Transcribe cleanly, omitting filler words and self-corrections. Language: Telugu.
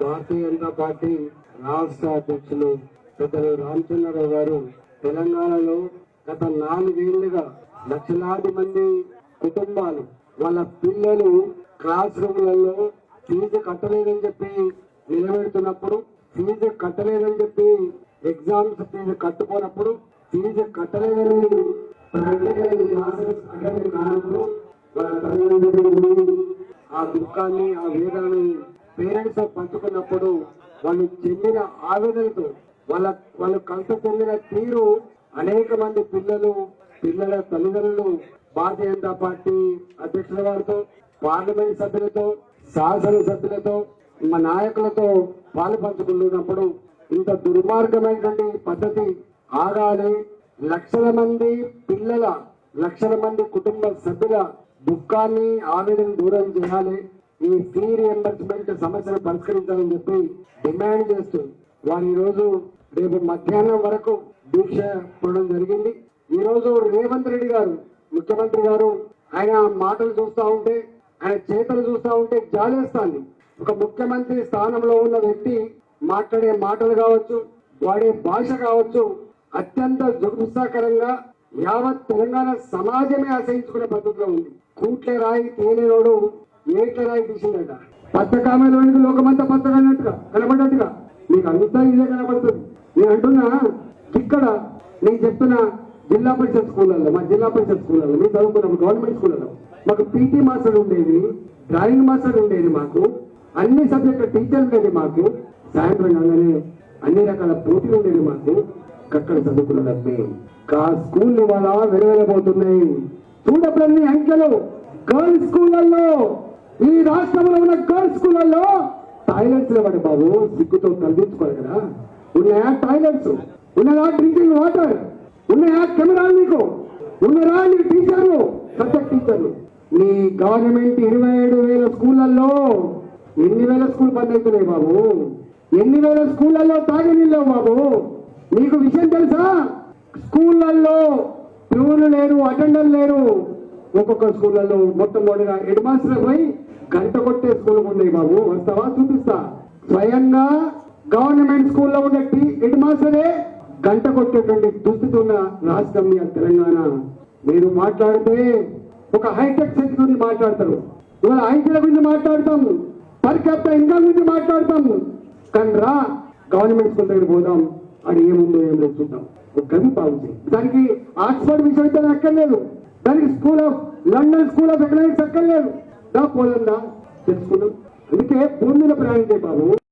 భారతీయ జనతా పార్టీ రాష్ట్ర అధ్యక్షులు పెద్దలు రామచంద్రరావు గారు తెలంగాణలో గత 4 ఏళ్లుగా లక్షలాది మంది కుటుంబాలు వాళ్ళ పిల్లలు క్లాస్ రూమ్లలో ఫీజు కట్టలేదని చెప్పి నిలబెడుతున్నప్పుడు, ఫీజు కట్టలేదని చెప్పి ఎగ్జామ్స్ ఫీజు కట్టుకున్నప్పుడు, ఫీజు కట్టలేదని వాళ్ళ తల్లిదండ్రులు ఆ దుఃఖాన్ని, ఆ వేదనని పేరెంట్స్ పంచుకున్నప్పుడు వాళ్ళు చెందిన ఆవేదనతో వాళ్ళు కలత చెందిన తీరు అనేక మంది పిల్లల తల్లిదండ్రులు భారతీయ జనతా పార్టీ అధ్యక్షుల వారితో, పార్లమెంట్ సభ్యులతో, శాసనసభ్యులతో, మా నాయకులతో పాలు పంచుకుంటున్నప్పుడు ఇంత దుర్మార్గమైనటువంటి పద్ధతి ఆగాలి. లక్షల మంది కుటుంబ సభ్యుల దుఃఖాన్ని, ఆవేదన దూరం చేయాలి. ఈ ఫీ రియంబర్స్మెంట్ సమస్యను పరిష్కరించాలని చెప్పి డిమాండ్ చేస్తూ వారు ఈ రోజు రేపు మధ్యాహ్నం వరకు దీక్ష పూడడం జరిగింది. ఈ రోజు రేవంత్ రెడ్డి గారు, ముఖ్యమంత్రి గారు, ఆయన మాటలు చూస్తూ ఉంటే, ఆయన చేతలు చూస్తూ ఉంటే జాలేస్తాంది. ఒక ముఖ్యమంత్రి స్థానంలో ఉన్న వ్యక్తి మాట్లాడే మాటలు కావచ్చు, వాడే భాష కావచ్చు, అత్యంత జుగుప్సాకరంగా యావత్ తెలంగాణ సమాజమే అసహించుకునే పద్ధతిలో ఉంది. కూట్లే రాయి తేలేనోడు ఏట్ల రాయి తీసిందట. పచ్చకామలోనికి లోకమంతా పచ్చగా కనబడ్డట్టుగా నీకు అంతా ఇదే కనబడుతుంది. నేను అంటున్నా, ఇక్కడ నేను చెప్తున్నా, జిల్లా పరిషత్ స్కూళ్ళల్లో, మా జిల్లా పరిషత్ స్కూళ్ళల్లో మేము చదువుకున్నాము, గవర్నమెంట్ స్కూళ్ళలో మాకు పీటీ మాస్టర్ ఉండేది, డ్రాయింగ్ మాస్టర్ ఉండేది, మాకు అన్ని సబ్జెక్టుల టీచర్ ఉండేది, మాకు సాయంత్రం కాగానే అన్ని రకాల పోటీలు ఉండేది. మాకు అక్కడ చదువుకున్నది స్కూల్ ఇవాళ వెలువెలబోతున్నాయి. చూడప్పుడన్ని అంకెలు గర్ల్స్ స్కూళ్ళల్లో, ఈ రాష్ట్రంలో ఉన్న గర్ల్స్ స్కూళ్ళల్లో టాయిలెట్స్ లేవండి బాబు, సిగ్గుతో తలదించుకోవాలి కదా. ఉన్నాయా టాయిలెట్స్? ఉన్నదా డ్రింకింగ్ వాటర్? ఉన్నాయా కెమెరాలు? మీకు ఉన్నారా నీకు టీచర్లు, సబ్జెక్ట్ టీచర్లు? మీ గవర్నమెంట్ 27,000 స్కూళ్ళల్లో ఎన్ని వేల స్కూల్ బంద్ అవుతున్నాయి బాబు? ఎన్ని వేల స్కూళ్ళల్లో తాగి నీళ్ళు బాబు? మీకు విషయం తెలుసా? స్కూళ్ళల్లో ప్యూన్లు లేరు, అటెండర్ లేరు. ఒక్కొక్క స్కూళ్ళల్లో మొట్టమొదటిగా హెడ్ మాస్టర్ పోయి గంట కొట్టే స్కూల్ ఉన్నాయి బాబు. వస్తావా? చూపిస్తా. స్వయంగా గవర్నమెంట్ స్కూల్లో ఉండే హెడ్ మాస్టరే గంట కొట్టేటువంటి దుస్థితి ఉన్న రాష్ట్రం తెలంగాణ. మీరు మాట్లాడితే ఒక హైటెక్ సిటీ గురించి మాట్లాడతారు, ఇవాళ ఐటీల గురించి మాట్లాడతాం, పర్ క్యాపిటల్ ఇన్కమ్ గురించి మాట్లాడతాం. కానీ రా గవర్నమెంట్ స్కూల్ దగ్గర పోదాం, అది ఏముందో ఏం లేదు చూద్దాం. ఒక గది పావుతుంది. దానికి ఆక్స్ఫర్డ్ విశ్వవిద్యాలయం అక్కర్లేదు, దానికి లండన్ స్కూల్ ఆఫ్ ఎకనామిక్స్ అక్కర్లేదు. దా పోదా తెలుసుకున్నాం. అందుకే భూమి మీద ప్రయాణించే బాబు.